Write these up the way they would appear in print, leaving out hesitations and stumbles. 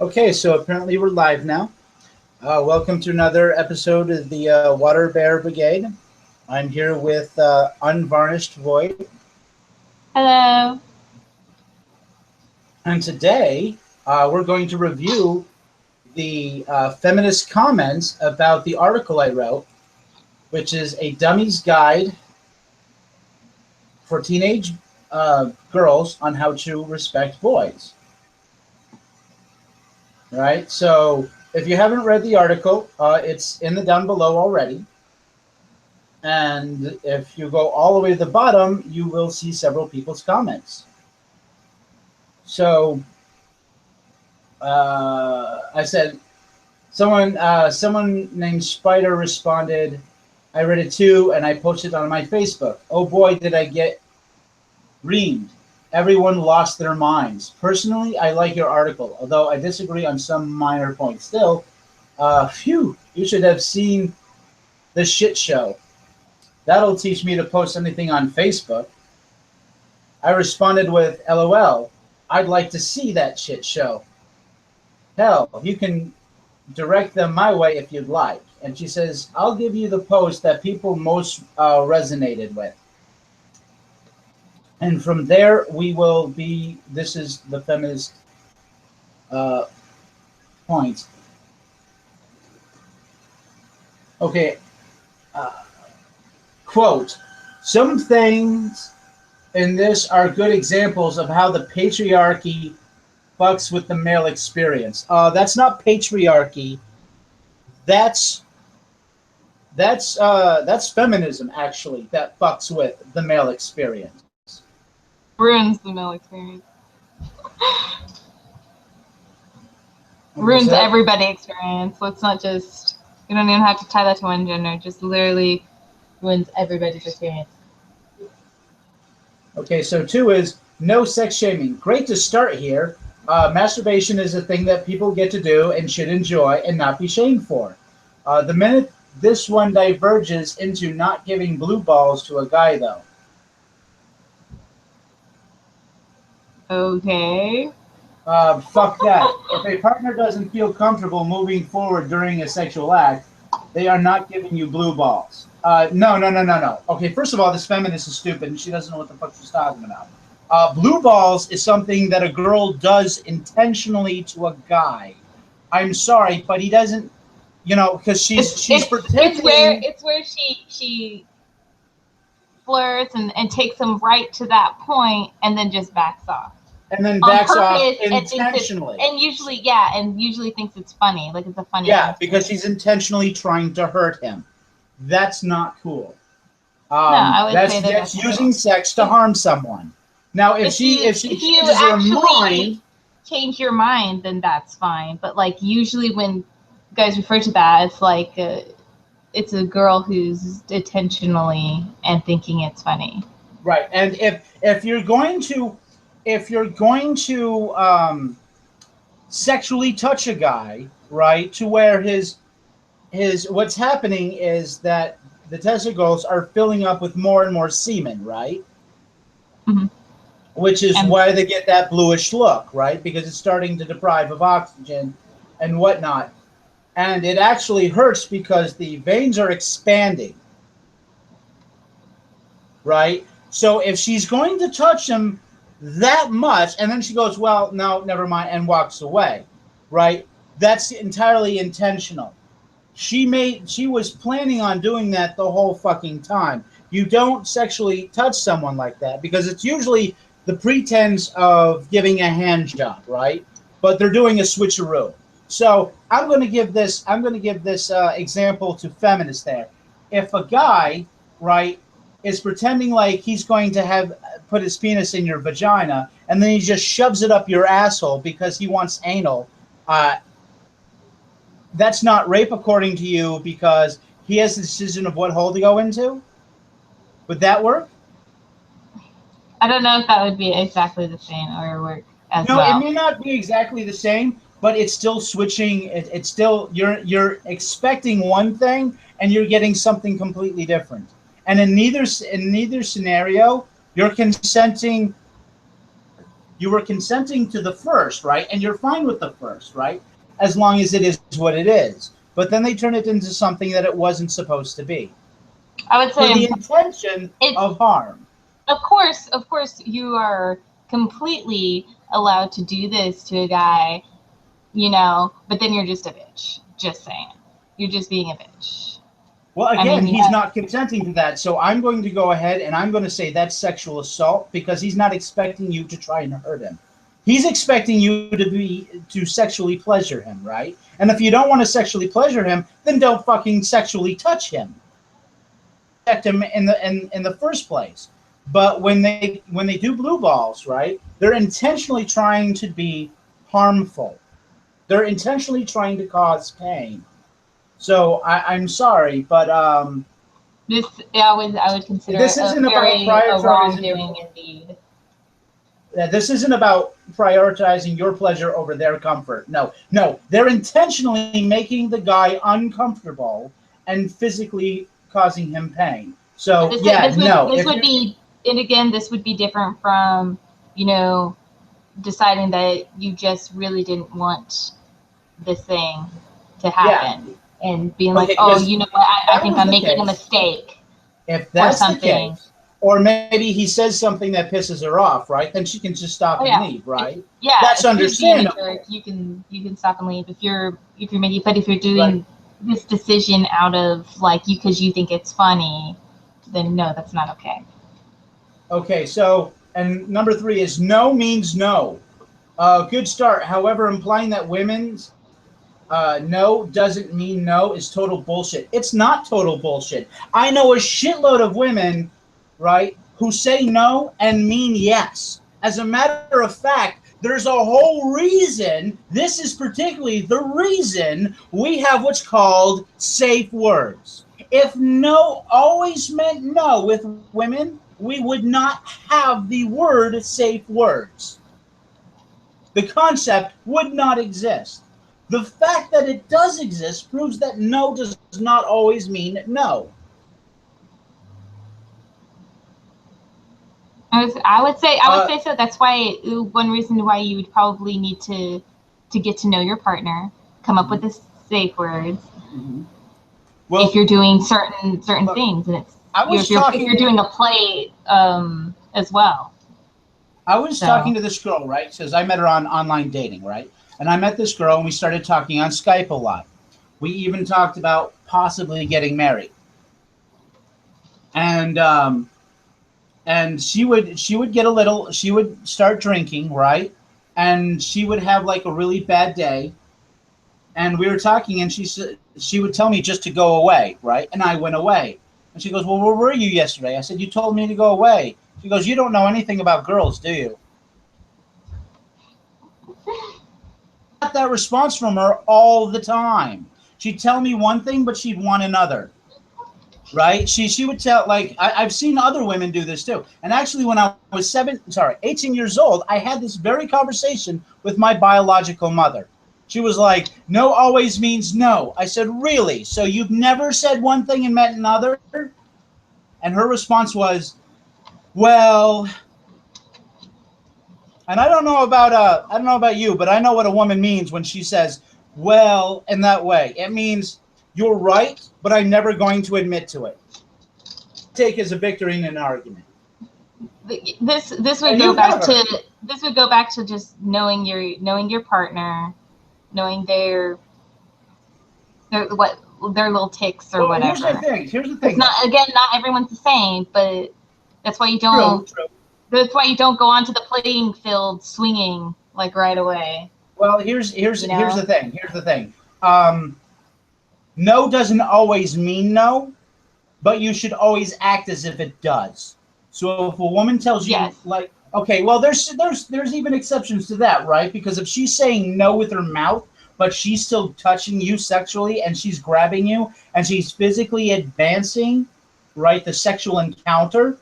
Okay, so apparently we're live now. Welcome to another episode of the Water Bear Brigade. I'm here with Unvarnished Void, Hello. and today we're going to review the feminist comments about the article I wrote, which is a dummy's guide for teenage girls on how to respect boys. Right? So if you haven't read the article, it's in the down below already. And if you go all the way to the bottom, you will see several people's comments. So I said, someone named Spider responded, I read it too, and I posted it on my Facebook. Oh boy, did I get reamed. Everyone lost their minds. Personally, I like your article, although I disagree on some minor points. Still, phew, you should have seen the shit show. That'll teach me to post anything on Facebook. I responded with, LOL, I'd like to see that shit show. Hell, you can direct them my way if you'd like. And she says, I'll give you the post that people most resonated with. And from there, we will be, this is the feminist uh, point. Okay, quote, some things in this are good examples of how the patriarchy fucks with the male experience. That's not patriarchy. That's that's feminism actually that fucks with the male experience. Ruins the male experience. Ruins everybody experience. Let's not just, you don't even have to tie that to one gender. Just literally ruins everybody's experience. Okay, so 2 is no sex shaming. Great to start here. Masturbation is a thing that people get to do and should enjoy and not be shamed for. The minute this one diverges into not giving blue balls to a guy, though. Okay. Fuck that. If a partner doesn't feel comfortable moving forward during a sexual act, they are not giving you blue balls. No. Okay, first of all, this feminist is stupid and she doesn't know what the fuck she's talking about. Blue balls is something that a girl does intentionally to a guy. I'm sorry, but he doesn't, because she's pretending. It's where she flirts and takes him right to that point and then just backs off. And then backs off intentionally. And usually thinks it's funny, like it's a funny. Yeah, because she's intentionally trying to hurt him. That's not cool. No, I would say that's using sex to harm someone. Now, if she changes her mind, change your mind, then that's fine. But like usually when guys refer to that, it's like it's a girl who's intentionally and thinking it's funny. Right, and if you're going to sexually touch a guy, right, to where his what's happening is that the testicles are filling up with more and more semen, right? Mm-hmm. Which is why they get that bluish look, right? Because it's starting to deprive of oxygen and whatnot. And it actually hurts because the veins are expanding, right? So if she's going to touch him that much, and then she goes, well, no, never mind, and walks away, right? That's entirely intentional. She was planning on doing that the whole fucking time. You don't sexually touch someone like that because it's usually the pretense of giving a hand job, right? But they're doing a switcheroo. So I'm going to give this example to feminists there. If a guy, right, is pretending like he's going to have put his penis in your vagina and then he just shoves it up your asshole because he wants anal, that's not rape according to you because he has the decision of what hole to go into? Would that work? I don't know if that would be exactly the same or work as well. No, it may not be exactly the same, but it's still switching. It's still you're expecting one thing and you're getting something completely different. And in neither scenario, you're consenting You were consenting to the first, right? And you're fine with the first, right? As long as it is what it is. But then they turn it into something that it wasn't supposed to be. I would For say the intention of harm. Of course, you are completely allowed to do this to a guy, you know, but then you're just a bitch. Just saying. You're just being a bitch. Well, again, he's not consenting to that. So I'm going to go ahead and I'm going to say that's sexual assault because he's not expecting you to try and hurt him. He's expecting you to sexually pleasure him, right? And if you don't want to sexually pleasure him, then don't fucking sexually touch him. Protect him in the first place. But when they do blue balls, right? They're intentionally trying to be harmful. They're intentionally trying to cause pain. So I'm sorry, but this I would consider this isn't about a wrongdoing indeed. This isn't about prioritizing your pleasure over their comfort. No, they're intentionally making the guy uncomfortable and physically causing him pain. So this would be, and again, this would be different from, you know, deciding that you just really didn't want this thing to happen. Yeah. And being like, oh, you know what, I think I'm making a mistake. If that's the case, or maybe he says something that pisses her off, right? Then she can just stop and leave, right? Yeah, that's understandable. Jerk, you can stop and leave if you're doing this decision out of like you because you think it's funny, then no, that's not okay. Okay, so and number 3 is no means no. Good start. However, implying that women's no doesn't mean no is total bullshit. It's not total bullshit. I know a shitload of women, right, who say no and mean yes. As a matter of fact, there's a whole reason, this is particularly the reason we have what's called safe words. If no always meant no with women, we would not have the word safe words. The concept would not exist. The fact that it does exist proves that no does not always mean no. I would say so. That's why one reason why you would probably need to get to know your partner, come up with the safe words. Mm-hmm. Well, if you're doing certain things, and if you're doing a play as well. I was talking to this girl, right? Because I met her on online dating, right? And I met this girl, and we started talking on Skype a lot. We even talked about possibly getting married. And she would get a little. She would start drinking, right? And she would have like a really bad day. And we were talking, and she would tell me just to go away, right? And I went away. And she goes, "Well, where were you yesterday?" I said, "You told me to go away." She goes, "You don't know anything about girls, do you?" I got that response from her all the time. She'd tell me one thing, but she'd want another. Right? She would tell, like, I've seen other women do this too. And actually, when I was 18 years old, I had this very conversation with my biological mother. She was like, no always means no. I said, really? So you've never said one thing and meant another? And her response was, well, and I don't know about you, but I know what a woman means when she says, well, in that way. It means you're right, but I'm never going to admit to it. Take as a victory in an argument. This would go back to just knowing your partner, knowing their little tics or whatever. Here's the thing. Not everyone's the same, but that's why you don't. True. That's why you don't go onto the playing field swinging like right away. Well, here's the thing. Here's the thing. No doesn't always mean no, but you should always act as if it does. So if a woman tells you, like, okay, well, there's even exceptions to that, right? Because if she's saying no with her mouth, but she's still touching you sexually and she's grabbing you and she's physically advancing, right, the sexual encounter,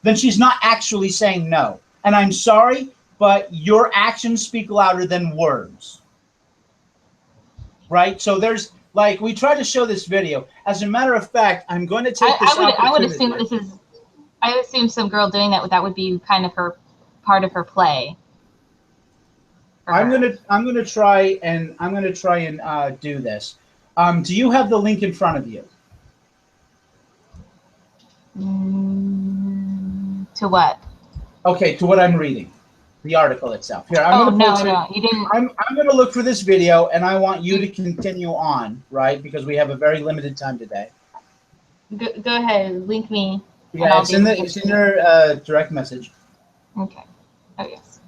then she's not actually saying no. And I'm sorry, but your actions speak louder than words. Right? So there's, like, we tried to show this video. As a matter of fact, I'm going to take this I would assume some girl doing that would be kind of her part of her play. I'm gonna try and do this. Do you have the link in front of you? To what? Okay, to what I'm reading, the article itself. Here, no, you didn't. I'm going to look for this video, and I want you to continue on, right? Because we have a very limited time today. Go ahead, link me. Yeah, it's in your direct message. Okay. Oh yes.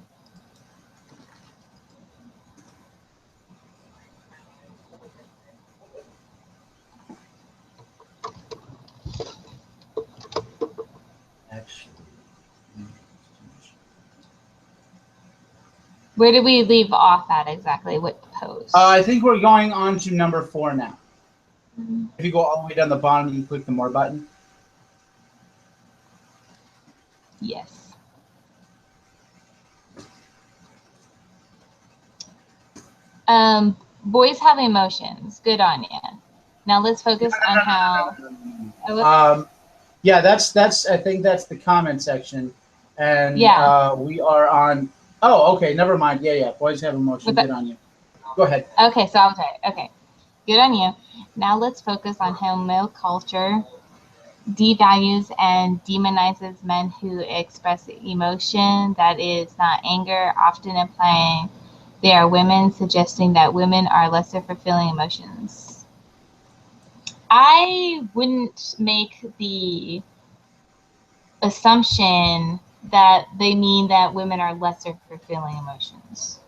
Where did we leave off at exactly? What post? I think we're going on to number 4 now. If you go all the way down the bottom, you click the more button. Yes. Boys have emotions. Good on you. Now let's focus on how. Yeah, that's. I think that's the comment section, and yeah. We are on. Oh, okay. Never mind. Yeah. Boys have emotions. Good on you. Go ahead. Okay, so I'll try. Okay, good on you. Now let's focus on how male culture devalues and demonizes men who express emotion that is not anger, often implying they are women, suggesting that women are lesser fulfilling emotions. I wouldn't make the assumption that they mean that women are lesser fulfilling emotions.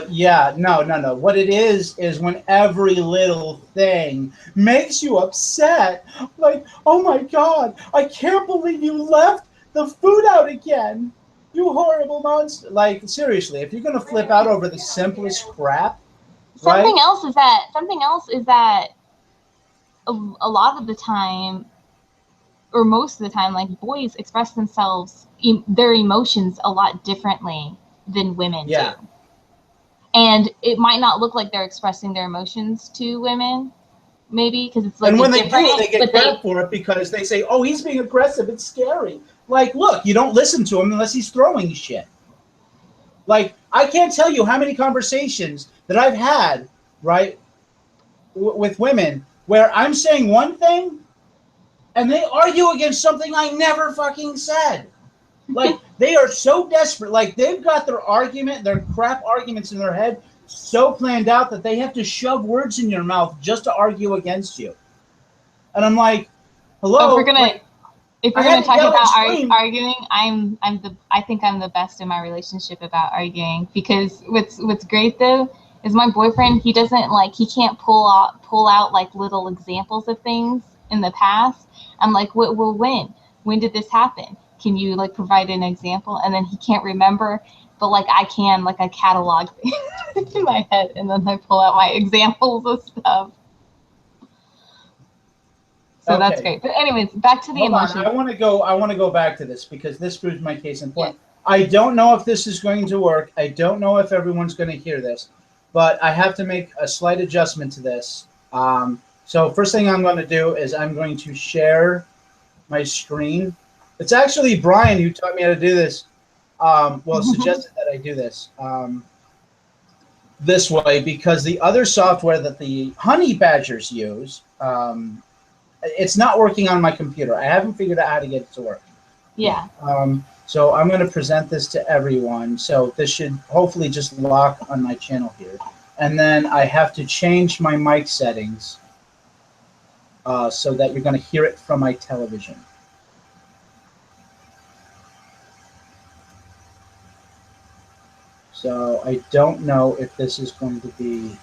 Yeah, no. What it is when every little thing makes you upset. Like, oh my God, I can't believe you left the food out again. You horrible monster. Like, seriously, if you're going to flip out over the simplest crap. Something else is that a lot of the time, or most of the time, like, boys express themselves, their emotions a lot differently than women do. And it might not look like they're expressing their emotions to women, maybe, because it's like. And when they do, they get crap for it because they say, "Oh, he's being aggressive. It's scary." Like, look, you don't listen to him unless he's throwing shit. Like, I can't tell you how many conversations that I've had, right, with women where I'm saying one thing, and they argue against something I never fucking said. Like, they are so desperate. Like, they've got their crap arguments in their head so planned out that they have to shove words in your mouth just to argue against you. And I'm like, hello. If we're gonna talk about arguing, I think I'm the best in my relationship about arguing, because what's great though is my boyfriend, he can't pull out like little examples of things in the past. I'm like, well, when did this happen? Can you like provide an example? And then he can't remember, but like I can, like I catalog things in my head, and then I pull out my examples of stuff. So that's great. But anyways, back to the emotions. I want to go back to this because this proves my case in point. Yeah. I don't know if this is going to work. I don't know if everyone's going to hear this, but I have to make a slight adjustment to this. So first thing I'm going to do is I'm going to share my screen. It's actually Brian who taught me how to do this. Suggested that I do this this way, because the other software that the honey badgers use, it's not working on my computer. I haven't figured out how to get it to work. Yeah. So I'm going to present this to everyone. So this should hopefully just lock on my channel here. And then I have to change my mic settings so that you're going to hear it from my television. So I don't know if this is going to be...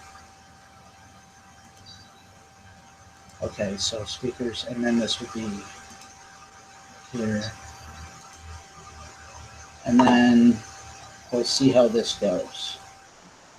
Okay, so speakers, and then this would be here. And then we'll see how this goes.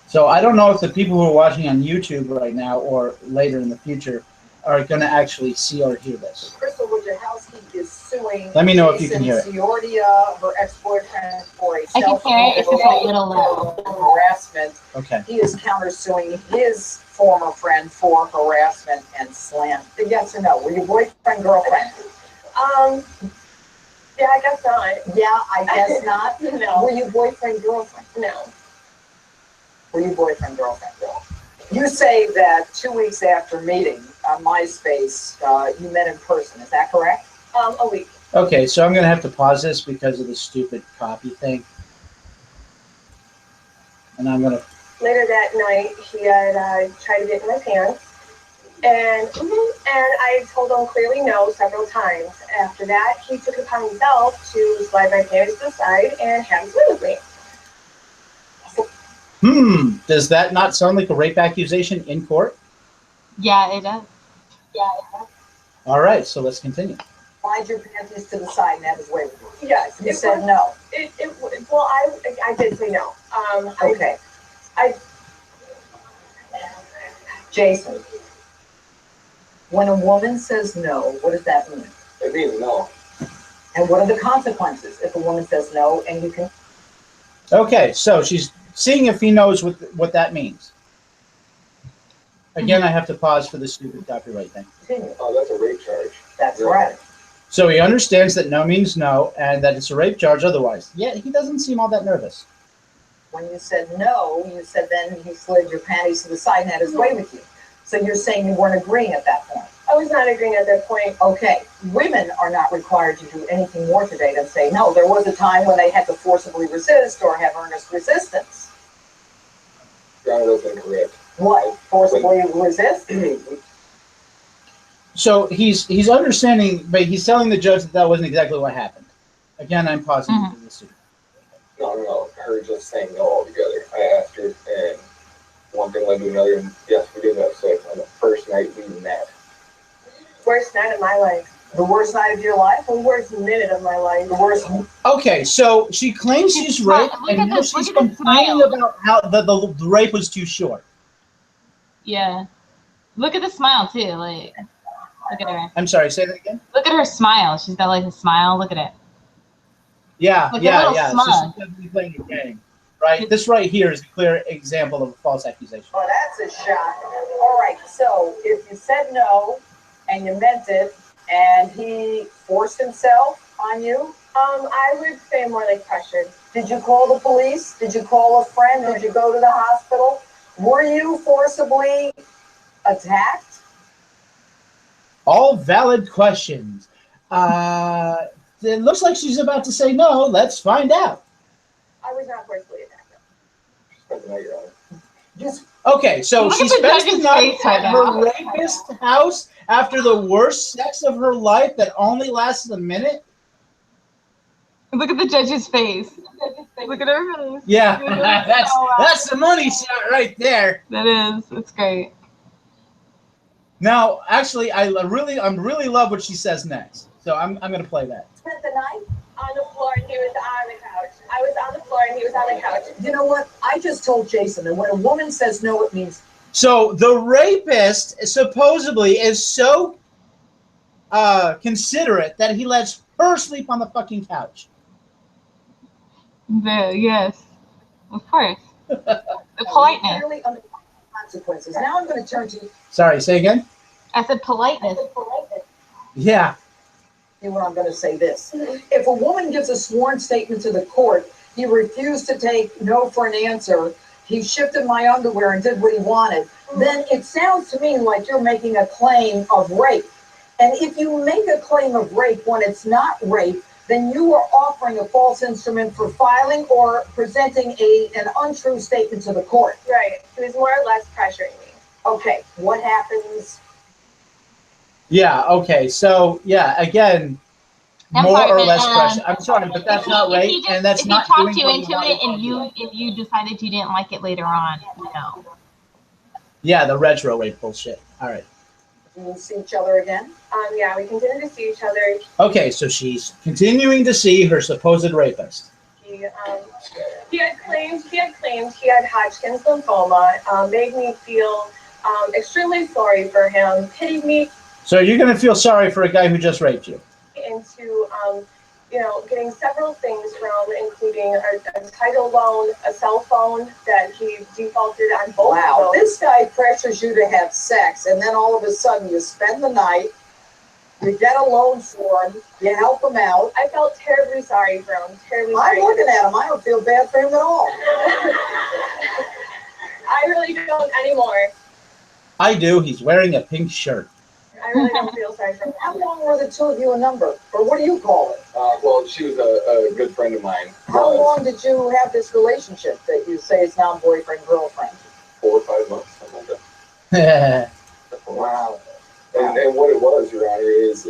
So I don't know if the people who are watching on YouTube right now or later in the future are going to actually see or hear this. Crystal Wojciechowski is suing. Let me know if you can hear it. Giordia, her ex-boyfriend, for a I can hear it. It's just a little low. Harassment. Okay. He is countersuing his former friend for harassment and slander. Yes or no? Were you boyfriend, girlfriend? Yeah, I guess not. Yeah, I guess not. No. Were you boyfriend, girlfriend? No. Were you boyfriend, girlfriend? You say that 2 weeks after meeting on MySpace, you met in person. Is that correct? A week. Okay, so I'm going to have to pause this because of the stupid copy thing. And I'm going to... Later that night, he had tried to get in my pants. And I told him clearly no several times. After that, he took it upon himself to slide my panties to the side and have sex with me. Does that not sound like a rape accusation in court? Yeah, it does. All right, so let's continue. Slide your panties to the side and have his way with you. Yes. You said no. Well, I did say no. Okay. Jason, when a woman says no, what does that mean? It means no. And what are the consequences if a woman says no and you can... Okay, so she's seeing if he knows what that means. Again, I have to pause for the stupid copyright thing. Continue. Oh, that's a rape charge. That's right. So he understands that no means no and that it's a rape charge otherwise. Yeah, he doesn't seem all that nervous. When you said no, you said then he slid your panties to the side and had his way with you. So you're saying you weren't agreeing at that point. I was not agreeing at that point. Okay, women are not required to do anything more today than say no. There was a time when they had to forcibly resist or have earnest resistance. Your Honor, that's incorrect. What? Forcibly resist? So he's understanding, but he's telling the judge that wasn't exactly what happened. Again, I'm pausing for the suit. No. Her just saying no altogether. I asked her, and one thing led to another, and yes, we did have sex on the first night we met. Worst night of my life. The worst night of your life? The worst minute of my life. The worst... Okay, so she claims she's raped, and now she's complaining about how the rape was too short. Yeah. Look at the smile, too. Like, look at her. I'm sorry, say that again? Look at her smile. She's got, like, a smile. Look at it. Yeah, Like yeah. smug. So she's definitely playing a game, right? This right here is a clear example of a false accusation. Oh, that's a shock. All right, so if you said no and you meant it and he forced himself on you, I would say more like pressured. did you call the police? Did you call a friend? Did you go to the hospital? Were you forcibly attacked? All valid questions. It looks like she's about to say no. Let's find out. I was not forcibly attacked. Spent the night, Your Honor. Just Okay, so Look she at the spends the judge's night face right at her rapist house after the worst sex of her life that only lasted a minute? Look at the judge's face. Look at her face. Yeah, that's the money shot right there. That is. It's great. Now, actually, I really love what she says next. So I'm going to play that. spent the night? On the floor and he was on the couch. I was on the floor and he was on the couch. You know what? I just told Jason that when a woman says no, it means... So the rapist supposedly is so considerate that he lets her sleep on the fucking couch. Yes. Of course. The politeness. Clearly under consequences. Now I'm going to turn to... Sorry, say again? I said politeness. Yeah. You what I'm going to say this. If a woman gives a sworn statement to the court, he refused to take no for an answer, he shifted my underwear and did what he wanted, then it sounds to me like you're making a claim of rape. And if you make a claim of rape when it's not rape, then you are offering a false instrument for filing or presenting an untrue statement to the court. Right. He was more or less pressuring me. Okay, what happens? Yeah, okay. So, yeah, again, I'm more sorry, or but, less pressure. I'm sorry, but that's not rape, and that's not doing if he talked you what into it you and want to do. if you decided you didn't like it later on, no. Yeah, the retro rape bullshit. All right. Do you see each other again? Yeah, we continued to see each other. Okay, so she's continuing to see her supposed rapist. He had claimed he had Hodgkin's lymphoma, made me feel extremely sorry for him, pitied me So you're going to feel sorry for a guy who just raped you. into, getting several things from, including a title loan, a cell phone that he defaulted on both Wow, of those. this guy pressures you to have sex, and then all of a sudden you spend the night, you get a loan for him, you help him out. I felt terribly sorry for him, terribly sorry. I'm looking at him, I don't feel bad for him at all. I really don't anymore. I do. He's wearing a pink shirt. I really don't feel sorry for him. How long were the two of you a number? Or what do you call it? Well, she was a good friend of mine. How long did you have this relationship that you say is now boyfriend, girlfriend? 4 or 5 months, something like that. Wow. And what it was, Your Honor, is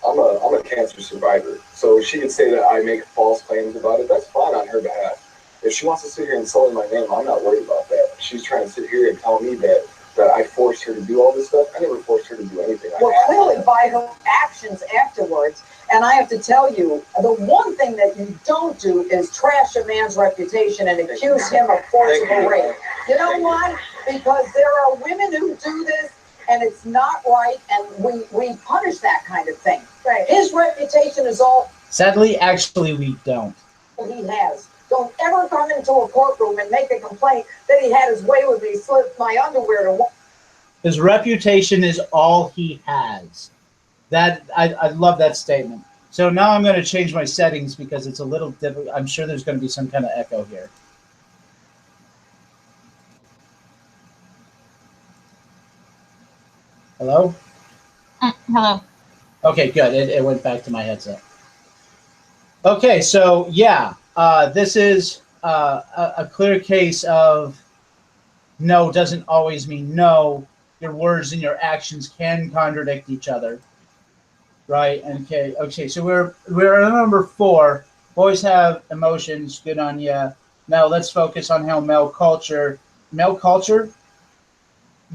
I'm a cancer survivor. So she could say that I make false claims about it. That's fine on her behalf. If she wants to sit here and insult my name, I'm not worried about that. She's trying to sit here and tell me that I forced her to do all this stuff. I never forced her to do anything. Well, clearly by her actions afterwards, and I have to tell you, the one thing that you don't do is trash a man's reputation and accuse him of forcible rape. You know why? Because there are women who do this, and it's not right, and we punish that kind of thing. Right. His reputation is all Sadly, actually, we don't. he has. Don't ever come into a courtroom and make a complaint that he had his way with me, slipped my underwear to. His reputation is all he has. That I love that statement. So now I'm going to change my settings because it's a little difficult. I'm sure there's going to be some kind of echo here. Hello? Hello. Okay, good. It went back to my headset. Okay, so yeah, this is a clear case of no doesn't always mean no. Your words and your actions can contradict each other, right? Okay. So we're at number 4. Boys have emotions. Good on you. Now let's focus on how male culture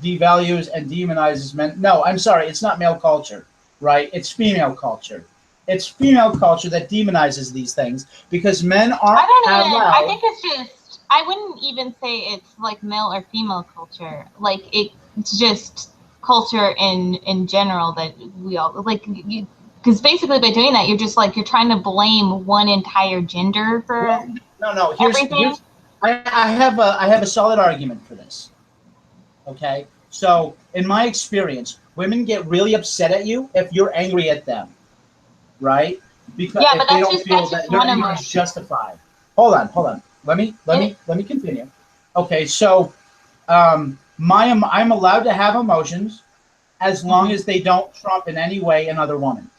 devalues and demonizes men. No, I'm sorry, it's not male culture, right? It's female culture. It's female culture that demonizes these things because men aren't allowed. I think it's just, I wouldn't even say it's like male or female culture. Like it's just culture in general that we all like. Because basically by doing that, you're just like you're trying to blame one entire gender for everything. I have a solid argument for this. Okay, so in my experience, women get really upset at you if you're angry at them, right? Because yeah, but they don't feel that your anger is justified. Hold on. Let me continue. Okay, so I'm allowed to have emotions as long as they don't trump in any way another woman.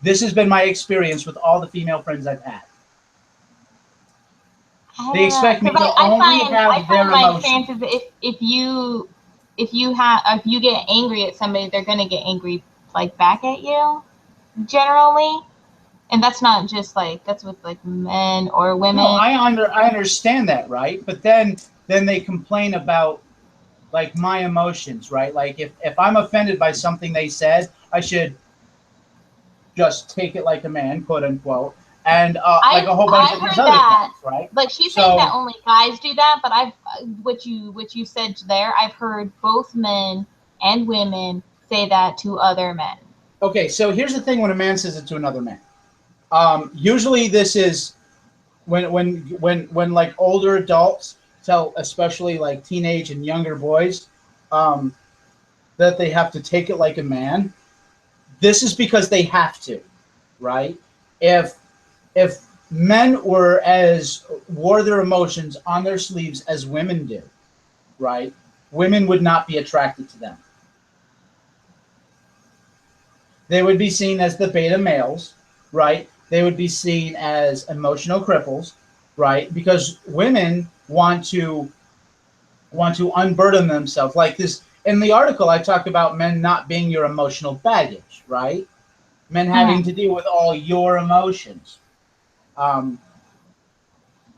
This has been my experience with all the female friends I've had. They expect me to only have their emotions. If you get angry at somebody, they're gonna get angry like back at you, generally. And that's not just like that's with like men or women. No, I understand that, right? But then they complain about like my emotions, right? Like if I'm offended by something they said, I should just take it like a man, quote unquote. And like a whole bunch of these other things, right? Like she's saying that only guys do that, but what you said there, I've heard both men and women say that to other men. Okay, so here's the thing: when a man says it to another man, usually this is when like older adults tell, especially like teenage and younger boys, that they have to take it like a man. This is because they have to, right? If men wore their emotions on their sleeves as women do, right? Women would not be attracted to them. They would be seen as the beta males, right? They would be seen as emotional cripples, right? Because women want to unburden themselves. Like this in the article, I talk about men not being your emotional baggage, right? Men having to deal with all your emotions.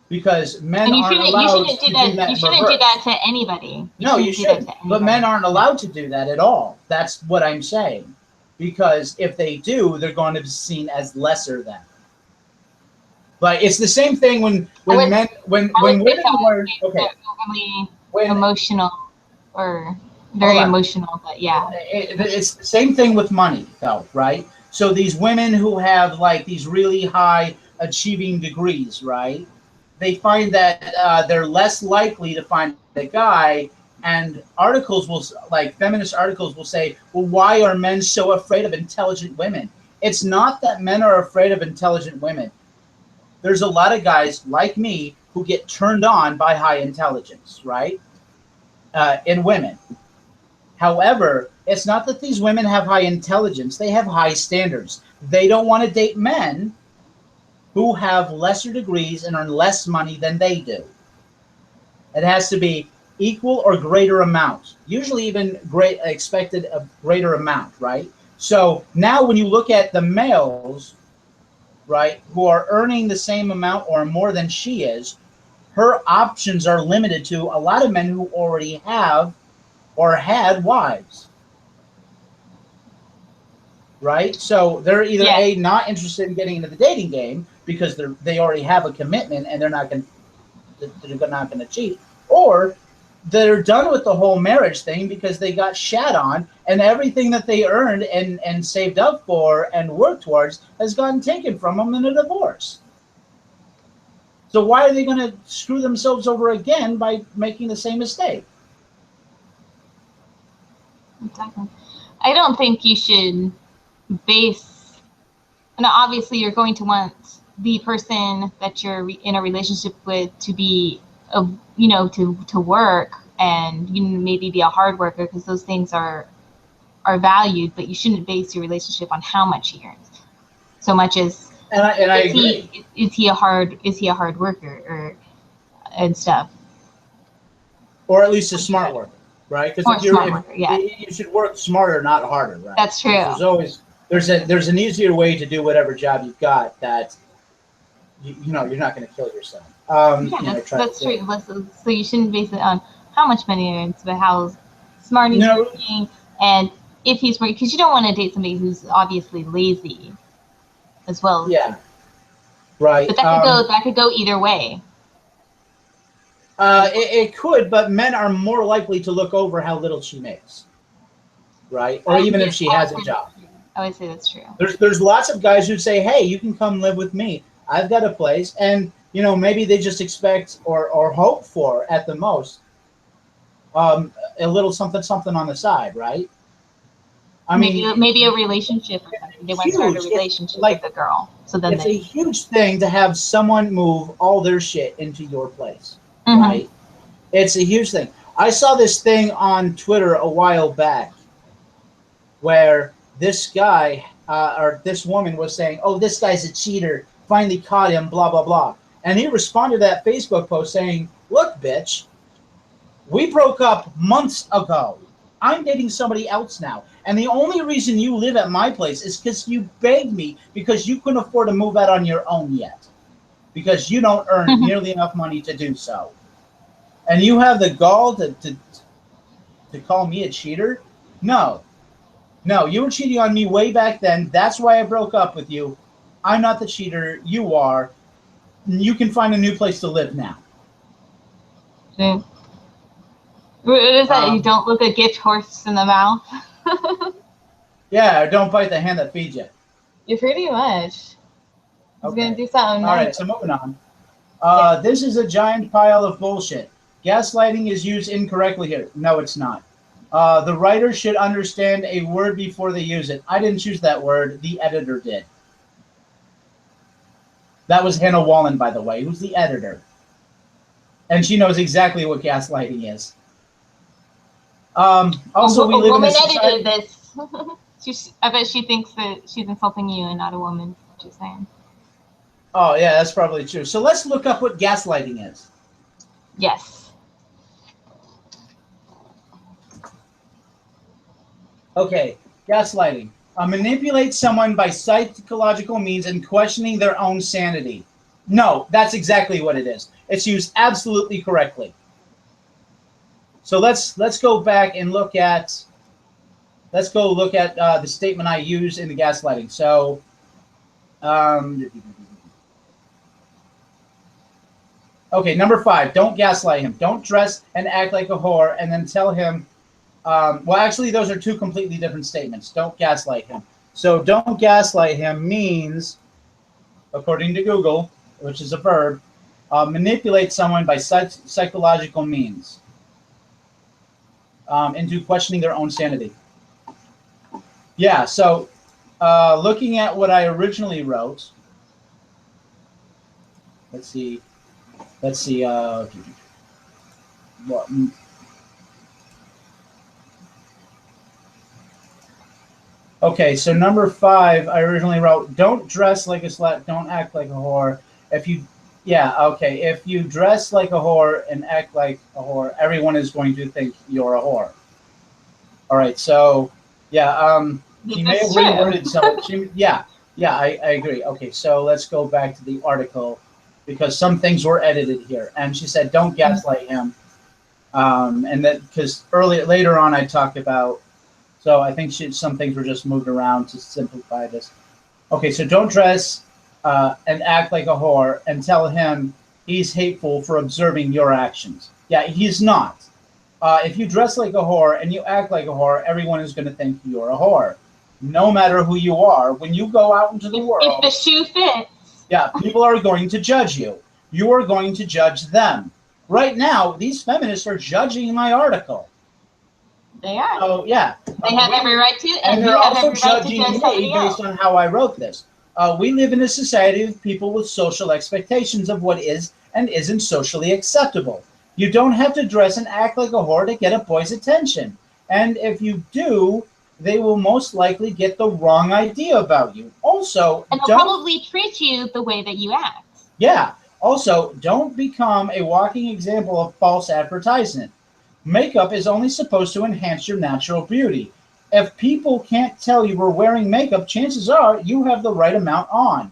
Because men aren't allowed to do that. You shouldn't do that to anybody. You shouldn't. But men aren't allowed to do that at all. That's what I'm saying. Because if they do, they're going to be seen as lesser than. But it's the same thing when women were emotional or very emotional. But yeah, it's the same thing with money, though, right? So these women who have like these really high achieving degrees, right? They find that they're less likely to find a guy, and feminist articles will say, well, why are men so afraid of intelligent women? It's not that men are afraid of intelligent women. There's a lot of guys like me who get turned on by high intelligence, right? in women. However, it's not that these women have high intelligence. They have high standards. They don't want to date men who have lesser degrees and earn less money than they do. It has to be equal or greater amount, usually even expected a greater amount, right? So now when you look at the males, right, who are earning the same amount or more than she is, her options are limited to a lot of men who already have or had wives. Right? So they're either A, not interested in getting into the dating game because they already have a commitment and they're not going to cheat, or they're done with the whole marriage thing because they got shat on and everything that they earned and saved up for and worked towards has gotten taken from them in a divorce. So why are they going to screw themselves over again by making the same mistake? Exactly. I don't think you should base. Now, obviously, you're going to want the person that you're in a relationship with to be, to work and maybe be a hard worker, because those things are valued. But you shouldn't base your relationship on how much he earns, so much as I agree. Is he a hard worker and stuff, or at least a smart worker, right? Because you should work smarter, not harder, right? That's true. There's an easier way to do whatever job you've got that you're not going to kill yourself. That's true. So you shouldn't base it on how much money he earns, but how smart he's working, and if he's working, because you don't want to date somebody who's obviously lazy as well. Yeah. Right. But that could go either way. It could, but men are more likely to look over how little she makes, right? Or even if she has a job. I would say that's true. There's lots of guys who say, "Hey, you can come live with me. I've got a place," and maybe they just expect or hope for at the most a little something on the side, right? I mean, maybe a relationship or something. They want to start a relationship with a girl, so then it's a huge thing to have someone move all their shit into your place. Right? It's a huge thing. I saw this thing on Twitter a while back where this guy or this woman was saying, "Oh, this guy's a cheater. Finally caught him, blah, blah, blah." And he responded to that Facebook post saying, "Look, bitch, we broke up months ago. I'm dating somebody else now. And the only reason you live at my place is because you begged me because you couldn't afford to move out on your own yet. Because you don't earn nearly enough money to do so. And you have the gall to call me a cheater? No, you were cheating on me way back then. That's why I broke up with you. I'm not the cheater. You are. You can find a new place to live now." What is that? You don't look a gift horse in the mouth? Yeah, don't bite the hand that feeds you. You're pretty much. I was going to do something. All right, so moving on. This is a giant pile of bullshit. Gaslighting is used incorrectly here. No, it's not. The writer should understand a word before they use it. I didn't choose that word. The editor did. That was Hannah Wallen, by the way, who's the editor. And she knows exactly what gaslighting is. Also, we live in a society... edited this. I bet she thinks that she's insulting you and not a woman. Just saying. Oh, yeah, that's probably true. So let's look up what gaslighting is. Yes. Okay, gaslighting. Manipulate someone by psychological means and questioning their own sanity. No, that's exactly what it is. It's used absolutely correctly. So let's go back and look at the statement I use in the gaslighting. So, okay, number 5. Don't gaslight him. Don't dress and act like a whore and then tell him. Well, actually, those are two completely different statements. Don't gaslight him. So don't gaslight him means, according to Google, which is a verb, manipulate someone by psychological means into questioning their own sanity. Yeah, so looking at what I originally wrote, let's see. Okay, so number 5, I originally wrote, don't dress like a slut, don't act like a whore. If you, yeah, okay, if you dress like a whore and act like a whore, everyone is going to think you're a whore. All right, so, yeah, she may have reworded some, yeah, I agree. Okay, so let's go back to the article, because some things were edited here. And she said, don't gaslight him. And that, because later on I talked about, so I think some things were just moved around to simplify this. Okay, so don't dress and act like a whore and tell him he's hateful for observing your actions. Yeah, he's not. If you dress like a whore and you act like a whore, everyone is going to think you're a whore. No matter who you are, when you go out into the world, if the shoe fits, yeah, people are going to judge you. You are going to judge them. Right now, these feminists are judging my article. They are. Oh, yeah. They have every right to, and they're also judging me based on how I wrote this. We live in a society of people with social expectations of what is and isn't socially acceptable. You don't have to dress and act like a whore to get a boy's attention. And if you do, they will most likely get the wrong idea about you. Also, and they'll probably treat you the way that you act. Yeah. Also, don't become a walking example of false advertisement. Makeup is only supposed to enhance your natural beauty. If people can't tell you we're wearing makeup, chances are you have the right amount on.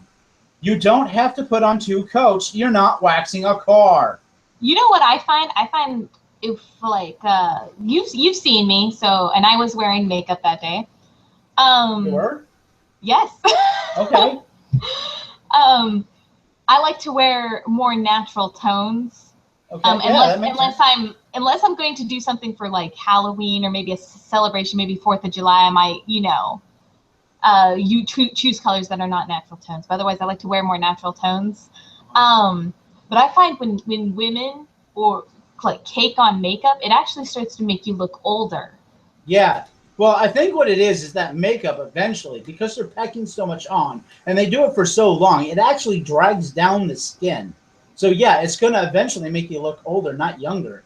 You don't have to put on 2 coats. You're not waxing a car. You know what I find? I find if like you've seen me, so, and I was wearing makeup that day. You were? Yes. Okay. I like to wear more natural tones. Okay. Unless I'm going to do something for like Halloween or maybe a celebration, maybe 4th of July, I might, choose colors that are not natural tones. But otherwise, I like to wear more natural tones. But I find when women or like cake on makeup, it actually starts to make you look older. Yeah. Well, I think what it is that makeup eventually, because they're packing so much on, and they do it for so long, it actually drags down the skin. So yeah, it's going to eventually make you look older, not younger.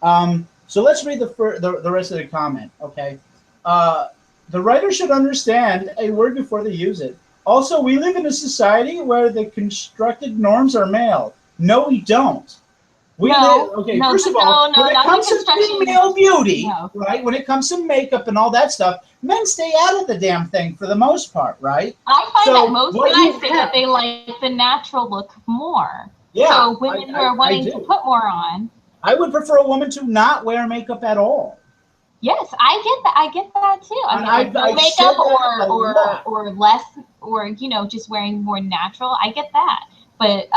So let's read the rest of the comment, okay? The writer should understand a word before they use it. Also, we live in a society where the constructed norms are male. No, we don't. First of all, when it comes to female beauty, right? When it comes to makeup and all that stuff, men stay out of the damn thing for the most part, right? I find that most guys say that they like the natural look more. Yeah. So women who are wanting to put more on. I would prefer a woman to not wear makeup at all. Yes, I get that. I get that too. I mean, no makeup or less, or just wearing more natural. I get that, but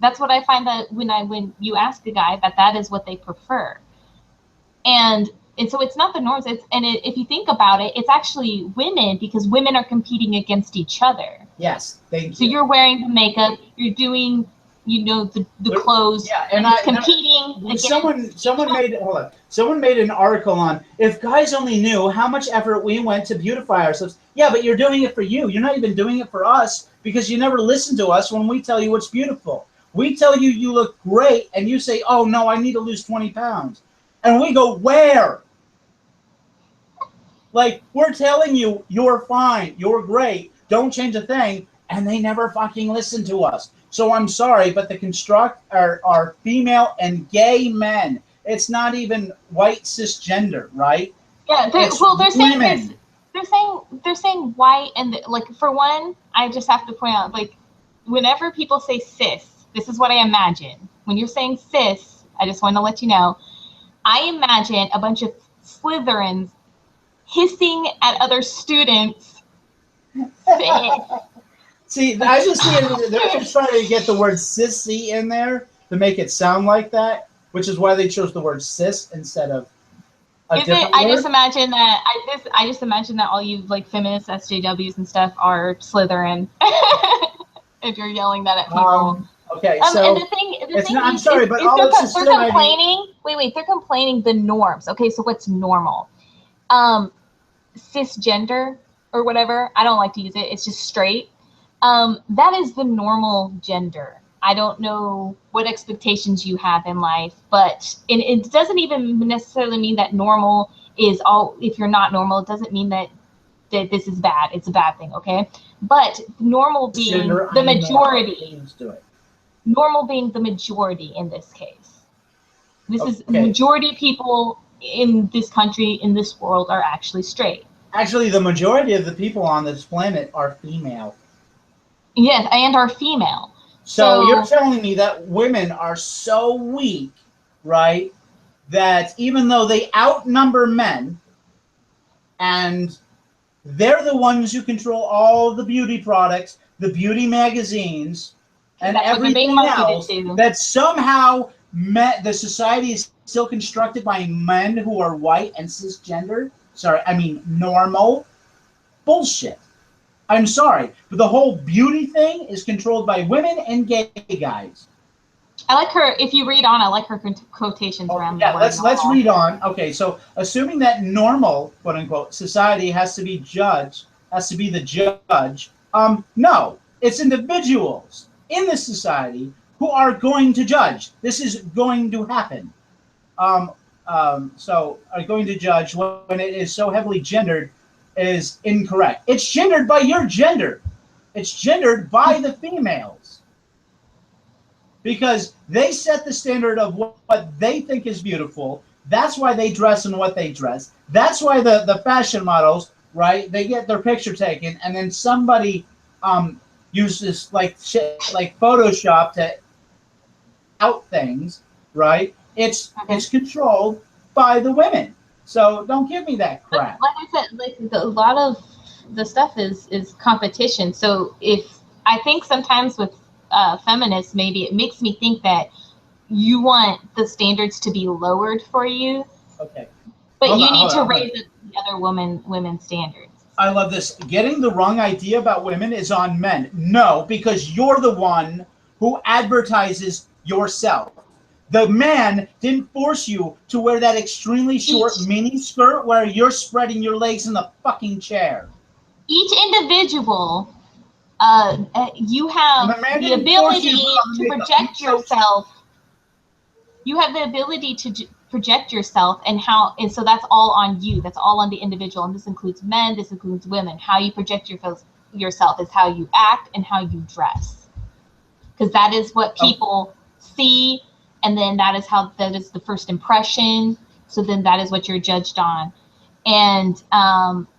that's what I find that when you ask a guy that is what they prefer, and so it's not the norms. If you think about it, it's actually women, because women are competing against each other. Yes, thank you. So you're wearing the makeup, you're doing the clothes, and it's competing. Someone made an article on, if guys only knew how much effort we went to beautify ourselves. Yeah, but you're doing it for you. You're not even doing it for us, because you never listen to us when we tell you what's beautiful. We tell you you look great, and you say, oh, no, I need to lose 20 pounds. And we go, where? Like, we're telling you, you're fine, you're great, don't change a thing, and they never fucking listen to us. So I'm sorry, but the construct are female and gay men. It's not even white cisgender, right? Yeah, they're saying white, and like, for one, I just have to point out, like, whenever people say cis, this is what I imagine. When you're saying cis, I just want to let you know, I imagine a bunch of Slytherins hissing at other students. See, I just see they're just trying to get the word sissy in there to make it sound like that, which is why they chose the word cis instead of a different word. I just imagine that all you like feminist SJWs and stuff are Slytherin. If you're yelling that at people. Okay, so and the thing I'm sorry, but all they're complaining. Wait, they're complaining the norms. Okay, so what's normal? Cisgender or whatever. I don't like to use it. It's just straight. That is the normal gender. I don't know what expectations you have in life, but it doesn't even necessarily mean that normal is all. If you're not normal, it doesn't mean that that this is bad. It's a bad thing, okay? But normal being the majority. Normal being the majority in this case. This is majority people in this country, in this world, are actually straight. Actually, the majority of the people on this planet are female. Yes, and are female. So you're telling me that women are so weak, right, that even though they outnumber men, and they're the ones who control all the beauty products, the beauty magazines, and everything else, that somehow the society is still constructed by men who are white and cisgender? Sorry, I mean normal? Bullshit. I'm sorry, but the whole beauty thing is controlled by women and gay guys. I like her, if you read on, I like her quotations around that. Yeah, let's read on. Okay, so assuming that normal, quote unquote, society has to be the judge, no, it's individuals in this society who are going to judge. This is going to happen. So are going to judge when it is so heavily gendered is incorrect. It's gendered by your gender. It's gendered by the females. Because they set the standard of what they think is beautiful. That's why they dress in what they dress. That's why the fashion models, right, they get their picture taken, and then somebody uses like Photoshop to out things, right? It's controlled by the women. So don't give me that crap. Like I said, like a lot of the stuff is competition. So I think sometimes with feminists, maybe it makes me think that you want the standards to be lowered for you. Okay. But you need to raise the other women's standards. I love this. Getting the wrong idea about women is on men. No, because you're the one who advertises yourself. The man didn't force you to wear that extremely short mini skirt where you're spreading your legs in the fucking chair. Each individual, you have the ability to project yourself. You have the ability to project yourself, and so that's all on you. That's all on the individual, and this includes men. This includes women. How you project yourself is how you act and how you dress, because that is what people see. And then that is the first impression. So then that is what you're judged on. And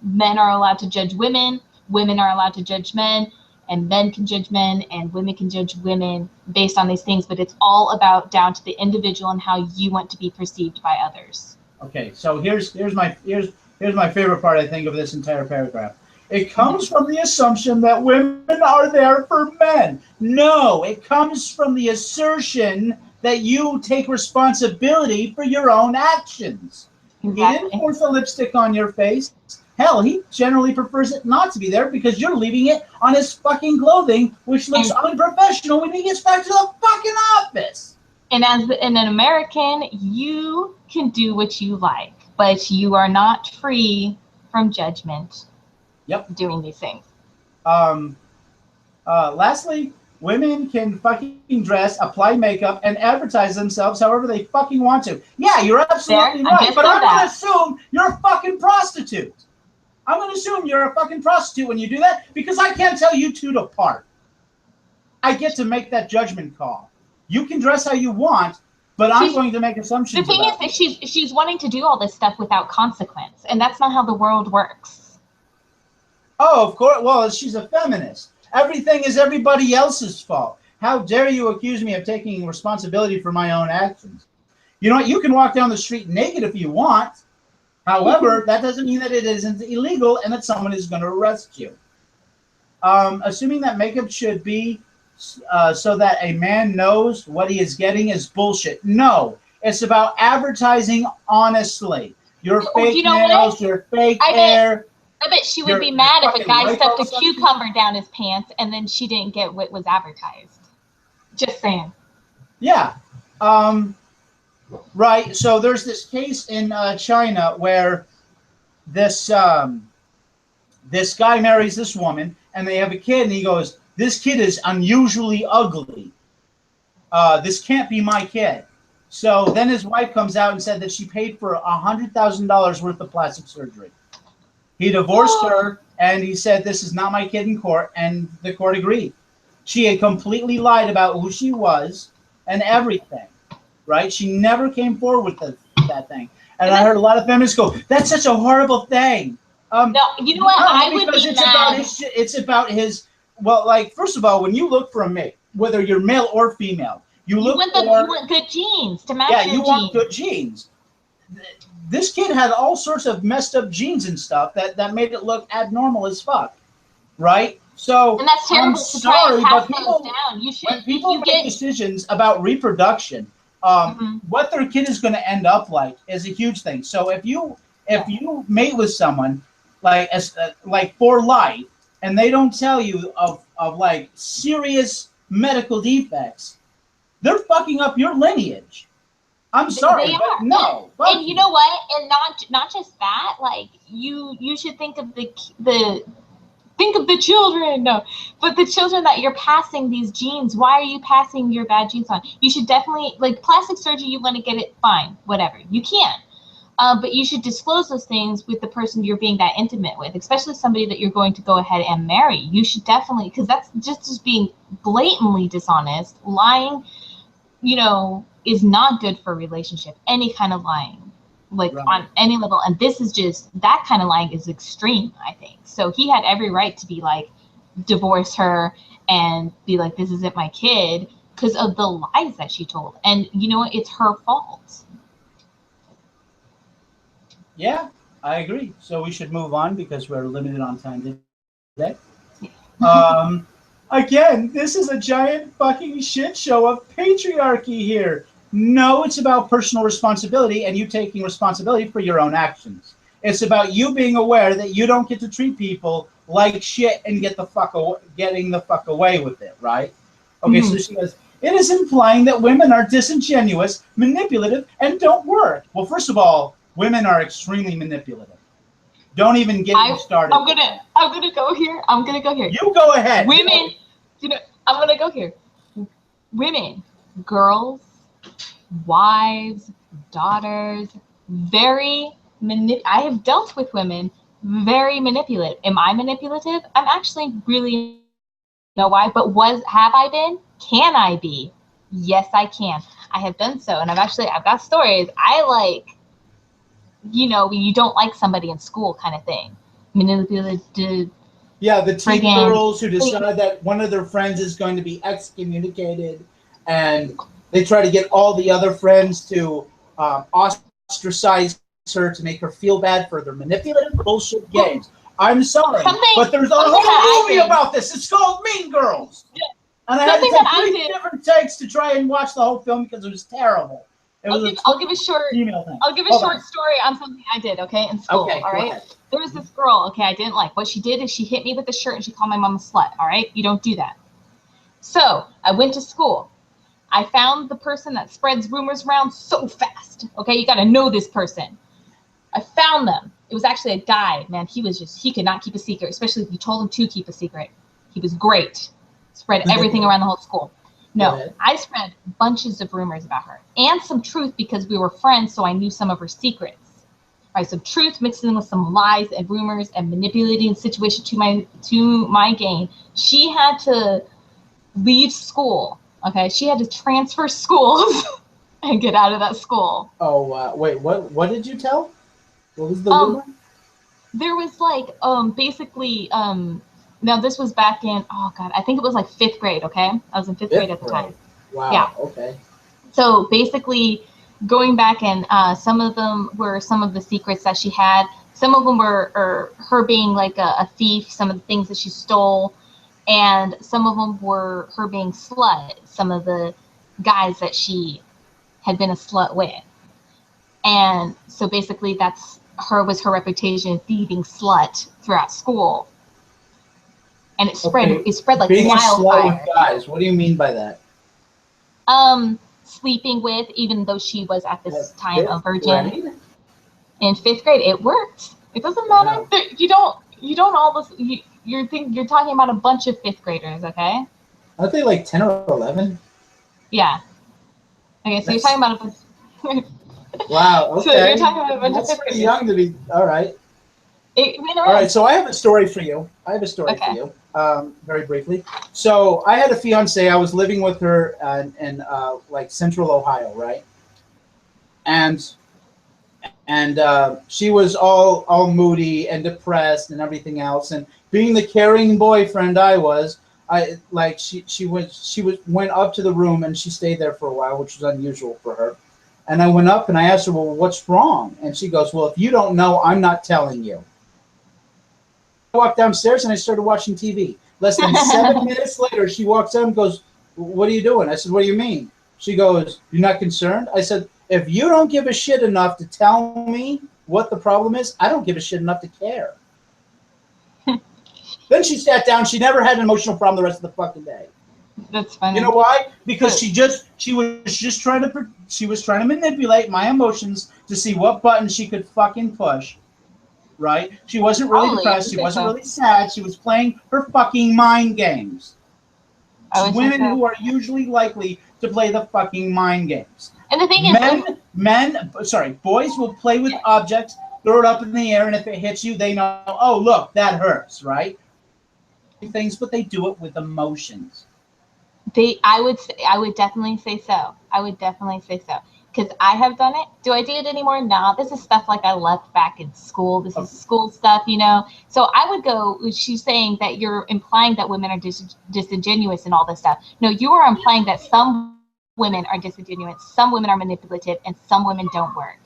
men are allowed to judge women. Women are allowed to judge men. And men can judge men. And women can judge women based on these things. But it's all about down to the individual and how you want to be perceived by others. Okay, so here's my favorite part, I think, of this entire paragraph. It comes from the assumption that women are there for men. No, it comes from the assertion that you take responsibility for your own actions. Exactly. He didn't force the lipstick on your face. Hell, he generally prefers it not to be there because you're leaving it on his fucking clothing, which looks unprofessional when he gets back to the fucking office. And as an American, you can do what you like, but you are not free from judgment. Yep. Doing these things. Lastly, women can fucking dress, apply makeup, and advertise themselves however they fucking want to. Yeah, you're absolutely right. But I'm going to assume you're a fucking prostitute. I'm going to assume you're a fucking prostitute when you do that because I can't tell you two apart. I get to make that judgment call. You can dress how you want, but I'm going to make assumptions. The thing is that she's wanting to do all this stuff without consequence, and that's not how the world works. Oh, of course. Well, she's a feminist. Everything is everybody else's fault. How dare you accuse me of taking responsibility for my own actions? You know what? You can walk down the street naked if you want. However, that doesn't mean that it isn't illegal and that someone is going to arrest you. Assuming that makeup should be so that a man knows what he is getting is bullshit. No, it's about advertising honestly. Your fake nails, your fake hair. I bet she would be mad if a guy stuffed a cucumber down his pants and then she didn't get what was advertised. Just saying. Yeah. Right. So there's this case in China where this this guy marries this woman and they have a kid and he goes, "This kid is unusually ugly. This can't be my kid." So then his wife comes out and said that she paid for $100,000 worth of plastic surgery. He divorced her, and he said, "This is not my kid," in court, and the court agreed. She had completely lied about who she was and everything, right? She never came forward with that thing. And I heard a lot of feminists go, "That's such a horrible thing." No, you know what? No, I would because be it's mad. it's about his. Well, like, first of all, when you look for a mate, whether you're male or female, you want good genes to match yeah, your you genes. want good genes. This kid had all sorts of messed up genes and stuff that made it look abnormal as fuck, right? So And that's terrible I'm to try sorry, and pass but those down. You should, when people make get decisions about reproduction, what their kid is going to end up like is a huge thing. So if you mate with someone like for life, and they don't tell you of like serious medical defects, they're fucking up your lineage. I'm sorry, but no. And you know what? And not just that. Like you should think of the children. No, but the children that you're passing these genes. Why are you passing your bad genes on? You should definitely, like, plastic surgery. You want to get it, fine, whatever. You can. But you should disclose those things with the person you're being that intimate with, especially somebody that you're going to go ahead and marry. You should definitely, because that's just being blatantly dishonest. Lying, is not good for a relationship. Any kind of lying, like on any level. And this is just, that kind of lying is extreme, I think. So he had every right to be like, divorce her and be like, this isn't my kid, because of the lies that she told. And you know what? It's her fault. Yeah, I agree. So we should move on because we're limited on time today. Again, this is a giant fucking shit show of patriarchy here. No, it's about personal responsibility and you taking responsibility for your own actions. It's about you being aware that you don't get to treat people like shit and getting the fuck away with it, right? Okay, so she goes, it is implying that women are disingenuous, manipulative, and don't work. Well, first of all, women are extremely manipulative. Don't even get me started. I'm gonna go here. You go ahead. Women, I'm gonna go here. Women, girls, wives, daughters, I have dealt with women very manipulative. Am I manipulative? I'm actually really know why, but have I been? Can I be? Yes, I can. I have done so, and I've got stories. I like, you don't like somebody in school kind of thing. Manipulative. Yeah, the teen girls who decide that one of their friends is going to be excommunicated, and they try to get all the other friends to ostracize her to make her feel bad for their manipulative bullshit games. I'm sorry, but there's a whole movie about this. It's called Mean Girls. Yeah. And I had to take 3 different takes to try and watch the whole film because it was terrible. I'll give a short story on something I did, okay, in school, all right? There was this girl, okay, I didn't like. What she did is she hit me with a shirt and she called my mom a slut, all right? You don't do that. So I went to school. I found the person that spreads rumors around so fast, okay? You got to know this person. I found them. It was actually a guy, man. He could not keep a secret, especially if you told him to keep a secret. He was great. Spread everything around the whole school. No, I spread bunches of rumors about her and some truth because we were friends, so I knew some of her secrets. Right, some truth mixed in with some lies and rumors and manipulating the situation to my gain. She had to leave school. Okay, she had to transfer schools and get out of that school. Oh, wait, what did you tell? What was the rumor? There was like basically now this was back in, I think it was like 5th grade, okay? I was in 5th grade at the time. Wow, yeah. Okay. So basically going back and some of them were some of the secrets that she had. Some of them were her being like a thief, some of the things that she stole, and some of them were her being slut, some of the guys that she had been a slut with. And so basically was her reputation, thieving slut throughout school. And it spread like being wildfire. Being a slut with guys, what do you mean by that? Sleeping with, even though she was at this time a virgin. Grade? In 5th grade, it worked. It doesn't matter. Wow. You don't all this. You're talking about a bunch of 5th graders, okay? Aren't they like 10 or 11? Yeah. Okay, so you're talking about a bunch. Wow. Okay. So you're talking about a bunch of 5th graders. Pretty young to be. All right. All right, so I have a story for you. Very briefly. So I had a fiance. I was living with her in like Central Ohio, right? And she was all moody and depressed and everything else. And being the caring boyfriend I was, she went up to the room and she stayed there for a while, which was unusual for her. And I went up and I asked her, well, what's wrong? And she goes, well, if you don't know, I'm not telling you. I walked downstairs and I started watching TV. Less than 7 minutes later, she walks out and goes, what are you doing? I said, what do you mean? She goes, you're not concerned? I said, if you don't give a shit enough to tell me what the problem is, I don't give a shit enough to care. Then she sat down. She never had an emotional problem the rest of the fucking day. That's funny. You know why? Because she was trying to manipulate my emotions to see what button she could fucking push. Right? She wasn't really depressed. She wasn't really sad. She was playing her fucking mind games. Women who are usually likely to play the fucking mind games. And the thing is, boys will play with objects, throw it up in the air, and if it hits you, they know, oh, look, that hurts, right? Things, but they do it with emotions. I would definitely say so. Because I have done it. Do I do it anymore? No. This is stuff like I left back in school. This is school stuff, you know. So I would go, she's saying that you're implying that women are disingenuous and all this stuff. No, you are implying that some women are disingenuous, some women are manipulative, and some women don't work.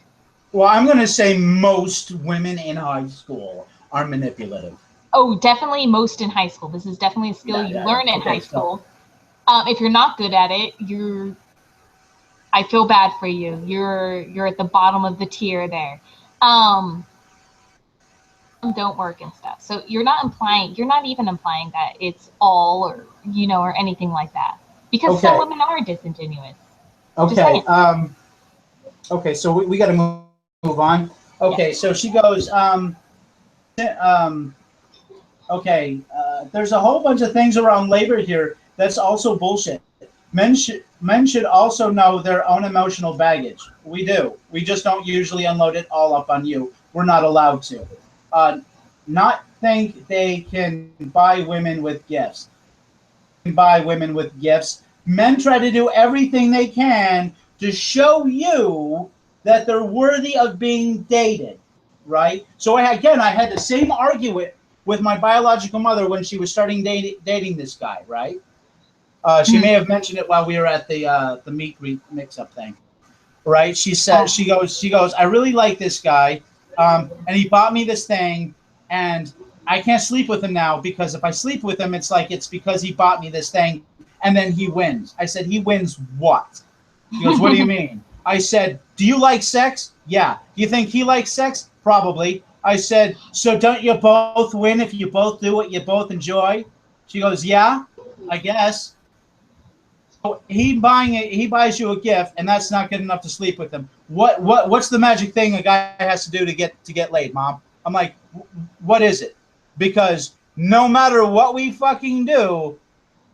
Well, I'm going to say most women in high school are manipulative. Oh, definitely most in high school. This is definitely a skill you learn in high school. If you're not good at it, I feel bad for you. You're at the bottom of the tier there. Don't work and stuff. So you're not even implying that it's all or anything like that. Because some women are disingenuous. Okay. Okay, so we got to move on. Okay, so she goes, there's a whole bunch of things around labor here that's also bullshit. Men should also know their own emotional baggage. We do. We just don't usually unload it all up on you. We're not allowed to. Not think they can buy women with gifts. Men try to do everything they can to show you that they're worthy of being dated, right? So I had the same argument with my biological mother when she was starting dating this guy, right? She may have mentioned it while we were at the meet greet mix-up thing, right? She said, she goes, I really like this guy, and he bought me this thing, and I can't sleep with him now because if I sleep with him, it's because he bought me this thing, and then he wins. I said, he wins what? She goes, what do you mean? I said, do you like sex? Yeah. Do you think he likes sex? Probably. I said, so don't you both win if you both do what you both enjoy? She goes, yeah, I guess. So he buys you a gift, and that's not good enough to sleep with him. What's the magic thing a guy has to do to get laid, Mom? I'm like, what is it? Because no matter what we fucking do,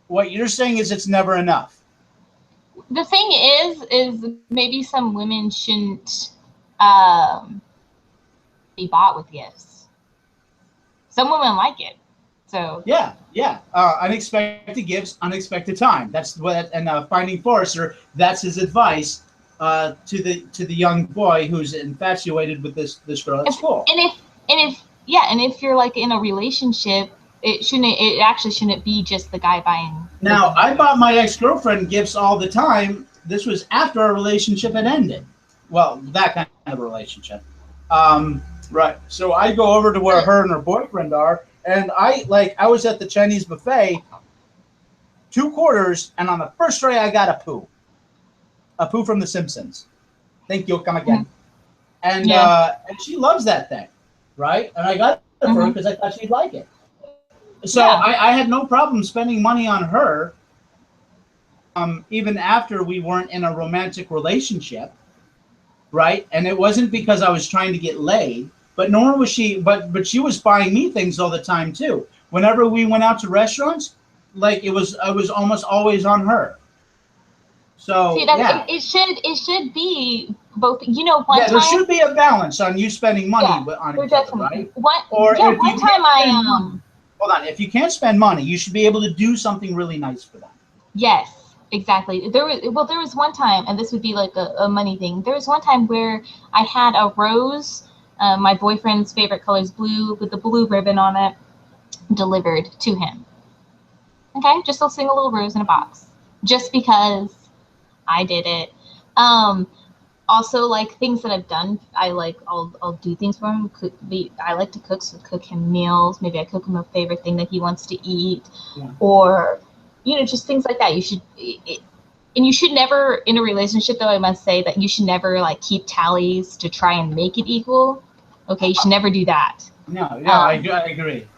what you're saying is it's never enough. The thing is maybe some women shouldn't be bought with gifts. Some women like it. So yeah. Unexpected gifts, unexpected time. That's what. And Finding Forrester, that's his advice to the young boy who's infatuated with this girl at school. And if you're like in a relationship, it actually shouldn't be just the guy buying. Now, I bought my ex-girlfriend gifts all the time. This was after our relationship had ended. Well, that kind of relationship. Right. So I go over to where her and her boyfriend are, and I was at the Chinese buffet, 2 quarters, and on the first tray I got a poo from The Simpsons. Thank you. Come again. And and she loves that thing, right? And I got it for her because I thought she'd like it. So I had no problem spending money on her, even after we weren't in a romantic relationship, right? And it wasn't because I was trying to get laid, but nor was she. But she was buying me things all the time too. Whenever we went out to restaurants, I was almost always on her. So see, it should be both. You know, one yeah, time there should be a balance on you spending money on each other, right? Or yeah, if one you time hold on, if you can't spend money, you should be able to do something really nice for them. Yes, exactly. There was one time, and this would be like a money thing. There was one time where I had a rose, my boyfriend's favorite color is blue, with the blue ribbon on it, delivered to him. Okay, just a single little rose in a box, just because I did it. Also, like things that I've done, I'll do things for him. I like to cook, so cook him meals. Maybe I cook him a favorite thing that he wants to eat, or just things like that. And you should never, in a relationship, though, I must say that you should never like keep tallies to try and make it equal. Okay, you should never do that. No, I agree.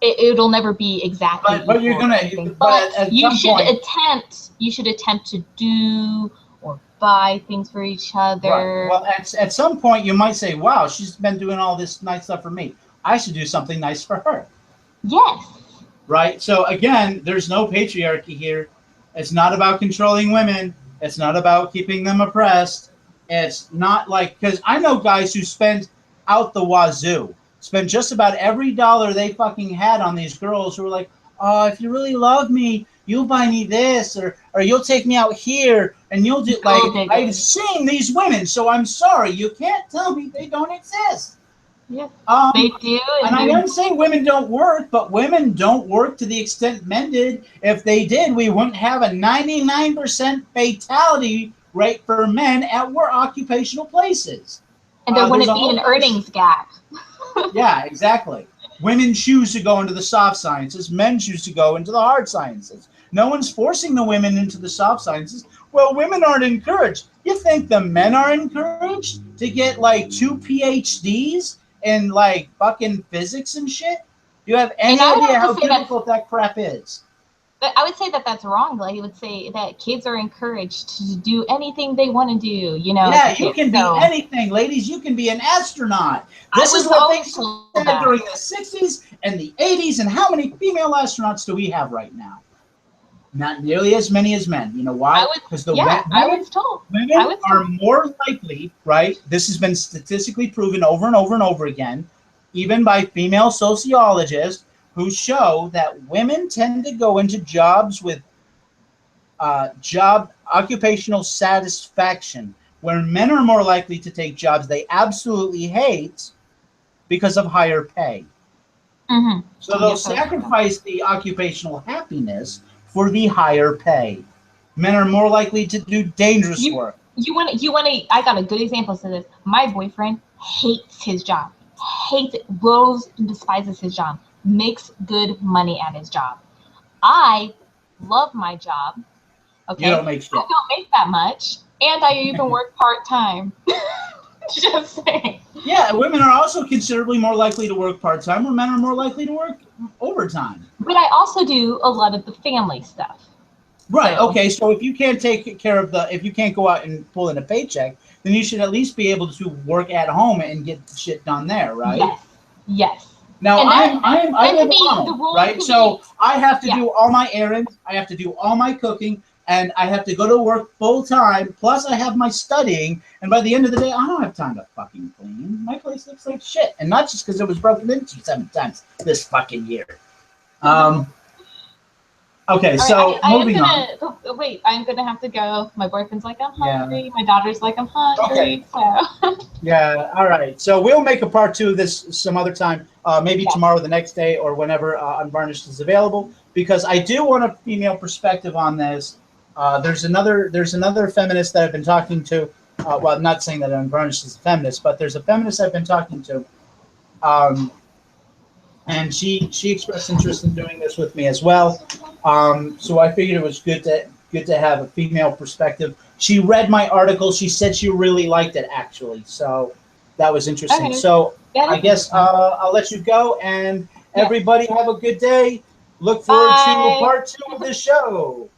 It'll never be exactly equal. But you're gonna. But at you some should point, attempt. You should attempt to do or buy things for each other. Right. Well, at some point, you might say, "Wow, she's been doing all this nice stuff for me. I should do something nice for her." Yes. Right. So again, there's no patriarchy here. It's not about controlling women. It's not about keeping them oppressed. It's not like, because I know guys who spend out the wazoo, spend just about every dollar they fucking had on these girls who are like, "Oh, if you really love me, you'll buy me this, or you'll take me out here, and you'll do," like, I've seen these women, so I'm sorry, you can't tell me they don't exist. Yeah, they do. And I didn't say women don't work, but women don't work to the extent men did. If they did, we wouldn't have a 99% fatality rate for men at work occupational places. And there wouldn't be an earnings gap. Yeah, exactly. Women choose to go into the soft sciences. Men choose to go into the hard sciences. No one's forcing the women into the soft sciences. Well, women aren't encouraged. You think the men are encouraged to get like 2 PhDs in like fucking physics and shit? Do you have any idea how difficult that crap is? But I would say that that's wrong. Like, I would say that kids are encouraged to do anything they want to do, Yeah, you can be anything, ladies. You can be an astronaut. This is what they said during the 60s and the 80s. And how many female astronauts do we have right now? Not nearly as many as men. You know why? Because women are more likely, right? This has been statistically proven over and over and over again, even by female sociologists, who show that women tend to go into jobs with occupational satisfaction, where men are more likely to take jobs they absolutely hate because of higher pay. Mm-hmm. So they'll sacrifice the occupational happiness for the higher pay. Men are more likely to do dangerous work. I got a good example of this. My boyfriend hates his job. Hates it. Loathes and despises his job. Makes good money at his job. I love my job. Okay. You don't make shit. I don't make that much. And I even work part-time. Just saying. Yeah, women are also considerably more likely to work part-time, where men are more likely to work overtime. But I also do a lot of the family stuff. Right. So, okay. So if you can't take care of if you can't go out and pull in a paycheck, then you should at least be able to work at home and get shit done there, right? Yes. Yes. Now I live alone, right? So I have to do all my errands, I have to do all my cooking, and I have to go to work full time. Plus, I have my studying, and by the end of the day, I don't have time to fucking clean. My place looks like shit, and not just because it was broken into 7 times this fucking year. Okay, so moving on. Wait, I'm gonna have to go. My boyfriend's like, I'm hungry. Yeah. My daughter's like, I'm hungry. Okay. So. Yeah. All right. So we'll make a part 2 of this some other time. Maybe tomorrow, the next day, or whenever Unvarnished is available. Because I do want a female perspective on this. There's another feminist that I've been talking to. Well, I'm not saying that Unvarnished is a feminist, but there's a feminist I've been talking to. And she expressed interest in doing this with me as well. So I figured it was good to have a female perspective. She read my article. She said she really liked it, actually. So that was interesting. Okay. So I guess I'll let you go, and everybody have a good day. Look forward to part 2 of this show.